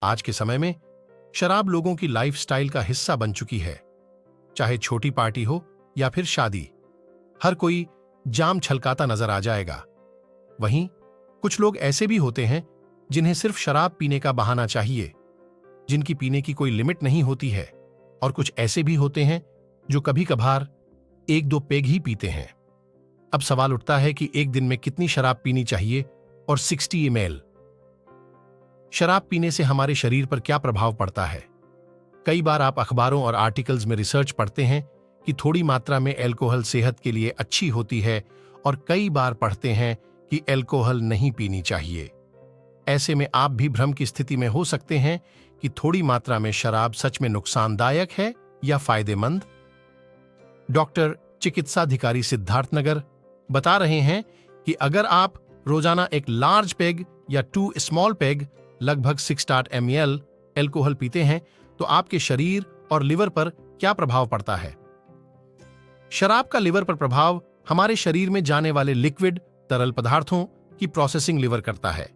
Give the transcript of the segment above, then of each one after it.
आज के समय में शराब लोगों की लाइफस्टाइल का हिस्सा बन चुकी है। चाहे छोटी पार्टी हो या फिर शादी, हर कोई जाम छलकाता नजर आ जाएगा। वहीं कुछ लोग ऐसे भी होते हैं जिन्हें सिर्फ शराब पीने का बहाना चाहिए, जिनकी पीने की कोई लिमिट नहीं होती है, और कुछ ऐसे भी होते हैं जो कभी कभार एक दो पेग ही पीते हैं। अब सवाल उठता है कि एक दिन में कितनी शराब पीनी चाहिए और 60 ml शराब पीने से हमारे शरीर पर क्या प्रभाव पड़ता है। कई बार आप अखबारों और आर्टिकल्स में रिसर्च पढ़ते हैं कि थोड़ी मात्रा में अल्कोहल सेहत के लिए अच्छी होती है, और कई बार पढ़ते हैं कि अल्कोहल नहीं पीनी चाहिए। ऐसे में आप भी भ्रम की स्थिति में हो सकते हैं कि थोड़ी मात्रा में शराब सच में नुकसानदायक है या फायदेमंद। डॉक्टर चिकित्साधिकारी सिद्धार्थनगर बता रहे हैं कि अगर आप रोजाना एक लार्ज पेग या 2 स्मॉल पेग लगभग 60 ml अल्कोहल पीते हैं तो आपके शरीर और लिवर पर क्या प्रभाव पड़ता है। शराब का लिवर पर प्रभाव हमारे शरीर में जाने वाले लिक्विड तरल पदार्थों की प्रोसेसिंग लिवर करता है।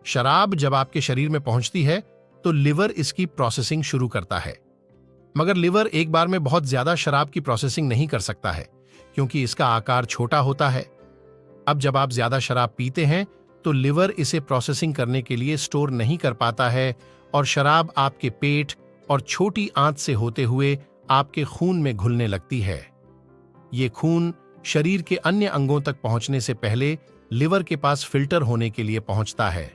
शराब जब आपके शरीर में पहुंचती है तो लिवर इसकी प्रोसेसिंग शुरू करता है, मगर लिवर एक बार में बहुत ज्यादा शराब की प्रोसेसिंग नहीं कर सकता है क्योंकि इसका आकार छोटा होता है। अब जब आप ज्यादा शराब पीते हैं तो लिवर इसे प्रोसेसिंग करने के लिए स्टोर नहीं कर पाता है और शराब आपके पेट और छोटी आंत से होते हुए आपके खून में घुलने लगती है। ये खून शरीर के अन्य अंगों तक पहुंचने से पहले लिवर के पास फिल्टर होने के लिए पहुंचता है।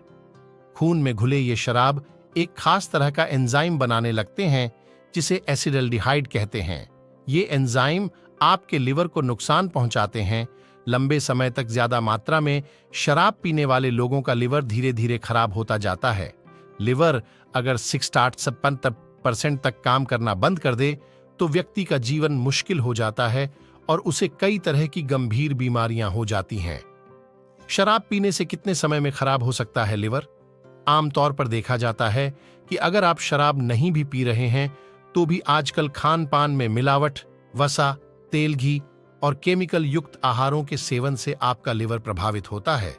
खून में घुले ये शराब एक खास तरह का एंजाइम बनाने लगते हैं जिसे एसिडल्डिहाइड कहते हैं। ये एंजाइम आपके लिवर को नुकसान पहुंचाते हैं। लंबे समय तक ज्यादा मात्रा में शराब पीने वाले लोगों का लिवर धीरे धीरे खराब होता जाता है। लिवर अगर 60-70% तक काम करना बंद कर दे तो व्यक्ति का जीवन मुश्किल हो जाता है और उसे कई तरह की गंभीर बीमारियां हो जाती हैं। शराब पीने से कितने समय में खराब हो सकता है लिवर? आमतौर पर देखा जाता है कि अगर आप शराब नहीं भी पी रहे हैं तो भी आजकल खान पान में मिलावट, वसा, तेल, घी और केमिकल युक्त आहारों के सेवन से आपका लिवर प्रभावित होता है।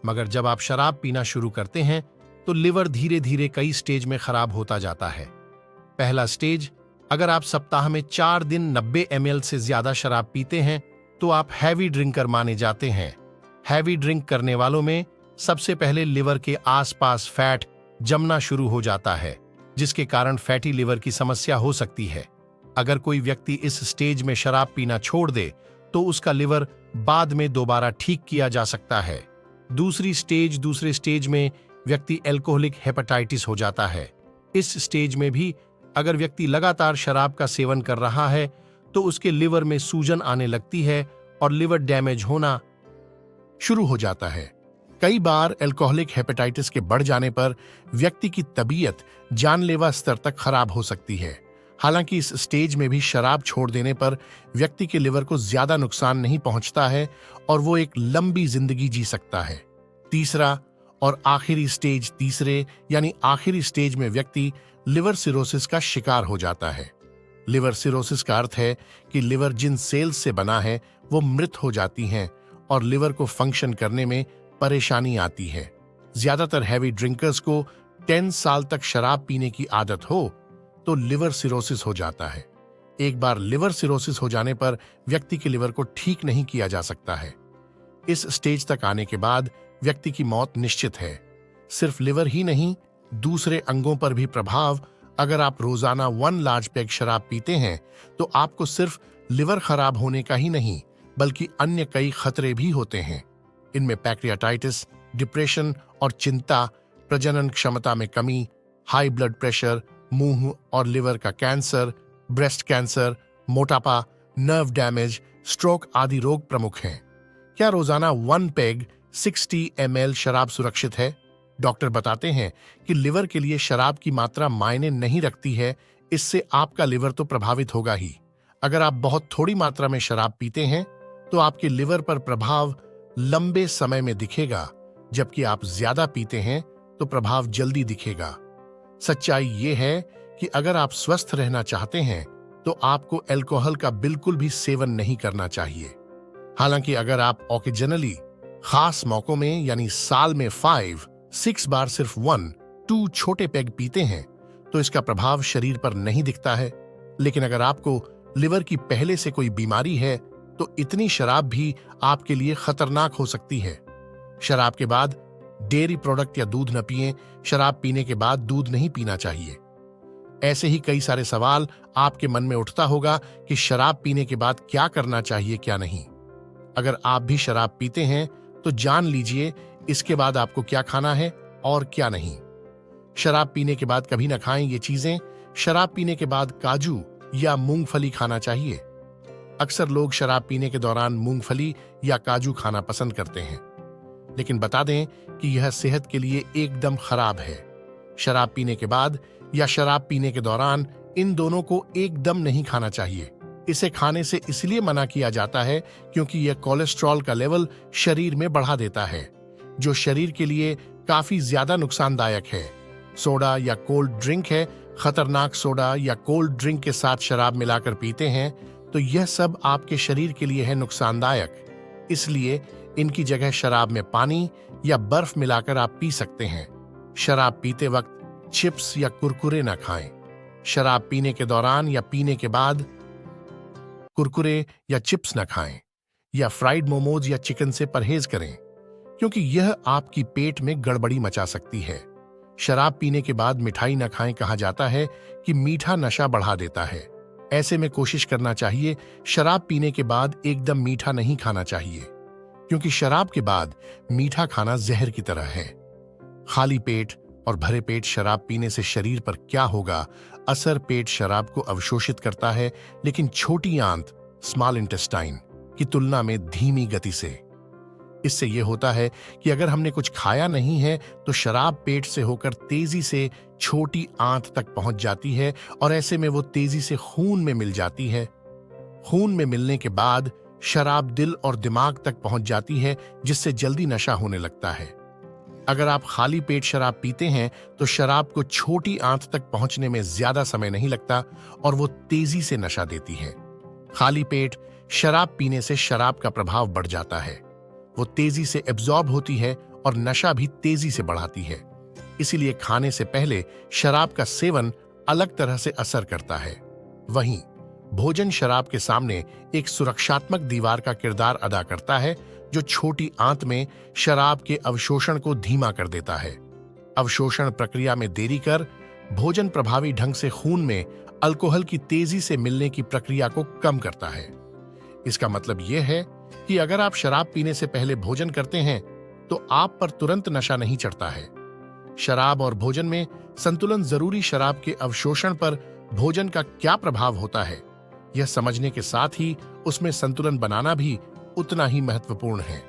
मगर जब आप शराब पीना शुरू करते हैं तो लिवर धीरे धीरे कई स्टेज में खराब होता जाता है। पहला स्टेज, अगर आप सप्ताह में 4 दिन 90 ml से ज्यादा शराब पीते हैं तो आप हैवी ड्रिंकर माने जाते हैं। हैवी ड्रिंक करने वालों में सबसे पहले लिवर के आसपास फैट जमना शुरू हो जाता है, जिसके कारण फैटी लिवर की समस्या हो सकती है। अगर कोई व्यक्ति इस स्टेज में शराब पीना छोड़ दे तो उसका लिवर बाद में दोबारा ठीक किया जा सकता है। दूसरे स्टेज में व्यक्ति अल्कोहलिक हेपेटाइटिस हो जाता है। इस स्टेज में भी अगर व्यक्ति लगातार शराब का सेवन कर रहा है तो उसके लिवर में सूजन आने लगती है और लिवर डैमेज होना शुरू हो जाता है। कई बार अल्कोहलिक हेपेटाइटिस के बढ़ जाने पर व्यक्ति की तबीयत जानलेवा स्तर तक खराब हो सकती है। हालांकि इस स्टेज में भी शराब छोड़ देने पर व्यक्ति के लिवर को ज्यादा नुकसान नहीं पहुंचता है और वो एक लंबी जिंदगी जी सकता है। तीसरा और आखिरी स्टेज में व्यक्ति लिवर सिरोसिस का शिकार हो जाता है। लिवर सिरोसिस का अर्थ है कि लिवर जिन सेल्स से बना है वो मृत हो जाती हैं और लिवर को फंक्शन करने में परेशानी आती है। ज्यादातर हैवी ड्रिंकर्स को 10 साल तक शराब पीने की आदत हो तो लिवर सिरोसिस हो जाता है। एक बार लिवर सिरोसिस हो जाने पर व्यक्ति के लिवर को ठीक नहीं किया जा सकता है। इस स्टेज तक आने के बाद व्यक्ति की मौत निश्चित है। सिर्फ लिवर ही नहीं, दूसरे अंगों पर भी प्रभाव। अगर आप रोजाना 1 लार्ज पेग शराब पीते हैं तो आपको सिर्फ लिवर खराब होने का ही नहीं बल्कि अन्य कई खतरे भी होते हैं। इनमें पैंक्रियाटाइटिस, डिप्रेशन और चिंता, प्रजनन क्षमता में कमी, हाई ब्लड प्रेशर, मुंह और लिवर का कैंसर, ब्रेस्ट कैंसर, मोटापा, नर्व डैमेज, स्ट्रोक आदि रोग प्रमुख हैं। क्या रोजाना 1 पेग 60 ml शराब सुरक्षित है? डॉक्टर बताते हैं कि लिवर के लिए शराब की मात्रा मायने नहीं रखती है। इससे आपका लिवर तो प्रभावित होगा ही। अगर आप बहुत थोड़ी मात्रा में शराब पीते हैं तो आपके लिवर पर प्रभाव लंबे समय में दिखेगा, जबकि आप ज्यादा पीते हैं तो प्रभाव जल्दी दिखेगा। सच्चाई ये है कि अगर आप स्वस्थ रहना चाहते हैं तो आपको अल्कोहल का बिल्कुल भी सेवन नहीं करना चाहिए। हालांकि अगर आप ओकेजनली खास मौकों में यानी साल में 5-6 बार सिर्फ 1 2 छोटे पैग पीते हैं तो इसका प्रभाव शरीर पर नहीं दिखता है, लेकिन अगर आपको लिवर की पहले से कोई बीमारी है तो इतनी शराब भी आपके लिए खतरनाक हो सकती है। शराब के बाद डेयरी प्रोडक्ट या दूध न पिएं। शराब पीने के बाद दूध नहीं पीना चाहिए। ऐसे ही कई सारे सवाल आपके मन में उठता होगा कि शराब पीने के बाद क्या करना चाहिए, क्या नहीं। अगर आप भी शराब पीते हैं तो जान लीजिए इसके बाद आपको क्या खाना है और क्या नहीं। शराब पीने के बाद कभी न खाएं ये चीजें। शराब पीने के बाद काजू या मूंगफली खाना चाहिए। अक्सर लोग शराब पीने के दौरान मूंगफली या काजू खाना पसंद करते हैं, लेकिन बता दें कि यह सेहत के लिए एकदम खराब है। शराब पीने के बाद या शराब पीने के दौरान इन दोनों को एकदम नहीं खाना चाहिए। इसे खाने से इसलिए मना किया जाता है क्योंकि यह कोलेस्ट्रॉल का लेवल शरीर में बढ़ा देता है, जो शरीर के लिए काफी ज्यादा नुकसानदायक है। सोडा या कोल्ड ड्रिंक है। खतरनाक सोडा या कोल्ड ड्रिंक के साथ शराब मिलाकर पीते हैं तो यह सब आपके शरीर के लिए है नुकसानदायक। इसलिए इनकी जगह शराब में पानी या बर्फ मिलाकर आप पी सकते हैं। शराब पीते वक्त चिप्स या कुरकुरे ना खाएं। शराब पीने के दौरान या पीने के बाद कुरकुरे या चिप्स ना खाएं या फ्राइड मोमोज या चिकन से परहेज करें, क्योंकि यह आपकी पेट में गड़बड़ी मचा सकती है। शराब पीने के बाद मिठाई न खाएं। कहा जाता है कि मीठा नशा बढ़ा देता है। ऐसे में कोशिश करना चाहिए शराब पीने के बाद एकदम मीठा नहीं खाना चाहिए, क्योंकि शराब के बाद मीठा खाना जहर की तरह है। खाली पेट और भरे पेट शराब पीने से शरीर पर क्या होगा? असर पेट शराब को अवशोषित करता है, लेकिन छोटी आंत स्मॉल इंटेस्टाइन की तुलना में धीमी गति से। इससे यह होता है कि अगर हमने कुछ खाया नहीं है तो शराब पेट से होकर तेजी से छोटी आंत तक पहुंच जाती है और ऐसे में वो तेजी से खून में मिल जाती है। खून में मिलने के बाद शराब दिल और दिमाग तक पहुंच जाती है, जिससे जल्दी नशा होने लगता है। अगर आप खाली पेट शराब पीते हैं तो शराब को छोटी आंत तक पहुंचने में ज्यादा समय नहीं लगता और वो तेजी से नशा देती है। खाली पेट शराब पीने से शराब का प्रभाव बढ़ जाता है। वो तेजी से एब्जॉर्ब होती है और नशा भी तेजी से बढ़ाती है। इसीलिए खाने से पहले शराब का सेवन अलग तरह से असर करता है। वहीं भोजन शराब के सामने एक सुरक्षात्मक दीवार का किरदार अदा करता है, जो छोटी आंत में शराब के अवशोषण को धीमा कर देता है। अवशोषण प्रक्रिया में देरी कर भोजन प्रभावी ढंग से खून में अल्कोहल की तेजी से मिलने की प्रक्रिया को कम करता है। इसका मतलब यह है कि अगर आप शराब पीने से पहले भोजन करते हैं तो आप पर तुरंत नशा नहीं चढ़ता है। शराब और भोजन में संतुलन जरूरी। शराब के अवशोषण पर भोजन का क्या प्रभाव होता है, यह समझने के साथ ही उसमें संतुलन बनाना भी उतना ही महत्वपूर्ण है।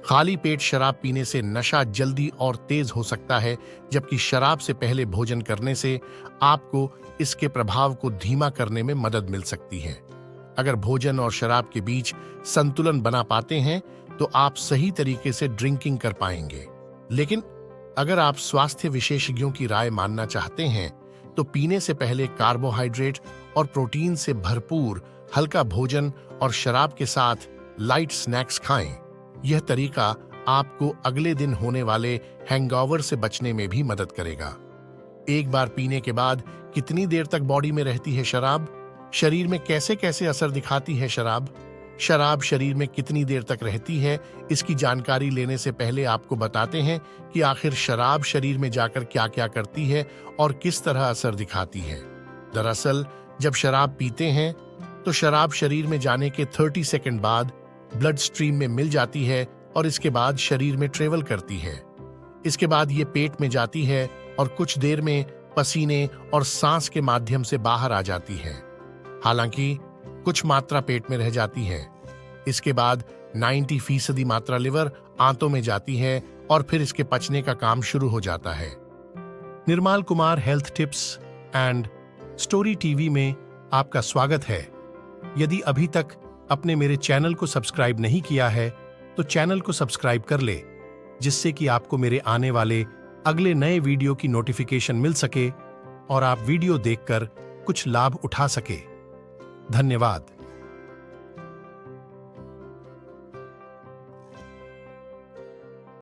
खाली पेट शराब पीने से नशा जल्दी और तेज हो सकता है, जबकि शराब से पहले भोजन करने से आपको इसके प्रभाव को धीमा करने में मदद मिल सकती है। अगर भोजन और शराब के बीच संतुलन बना पाते हैं तो आप सही तरीके से ड्रिंकिंग कर पाएंगे। लेकिन अगर आप स्वास्थ्य विशेषज्ञों की राय मानना चाहते हैं तो पीने से पहले कार्बोहाइड्रेट और प्रोटीन से भरपूर हल्का भोजन और शराब के साथ लाइट स्नैक्स खाएं। यह तरीका आपको अगले दिन होने वाले हैंगओवर से बचने में भी मदद करेगा। एक बार पीने के बाद कितनी देर तक बॉडी में रहती है शराब? शरीर में कैसे कैसे असर दिखाती है शराब? शराब शरीर में कितनी देर तक रहती है, इसकी जानकारी लेने से पहले आपको बताते हैं कि आखिर शराब शरीर में जाकर क्या क्या करती है और किस तरह असर दिखाती है। दरअसल जब शराब पीते हैं तो शराब शरीर में जाने के 30 सेकंड बाद ब्लड स्ट्रीम में मिल जाती है और इसके बाद शरीर में ट्रेवल करती है। इसके बाद ये पेट में जाती है और कुछ देर में पसीने और सांस के माध्यम से बाहर आ जाती है। हालांकि कुछ मात्रा पेट में रह जाती है। इसके बाद 90% मात्रा लिवर आंतों में जाती है और फिर इसके पचने का काम शुरू हो जाता है। Nirmal Kumar health tips and story TV में आपका स्वागत है। यदि अभी तक अपने मेरे चैनल को सब्सक्राइब नहीं किया है तो चैनल को सब्सक्राइब कर ले, जिससे कि आपको मेरे आने वाले अगले नए वीडियो की नोटिफिकेशन मिल सके और आप वीडियो देखकर कुछ लाभ उठा सके। धन्यवाद।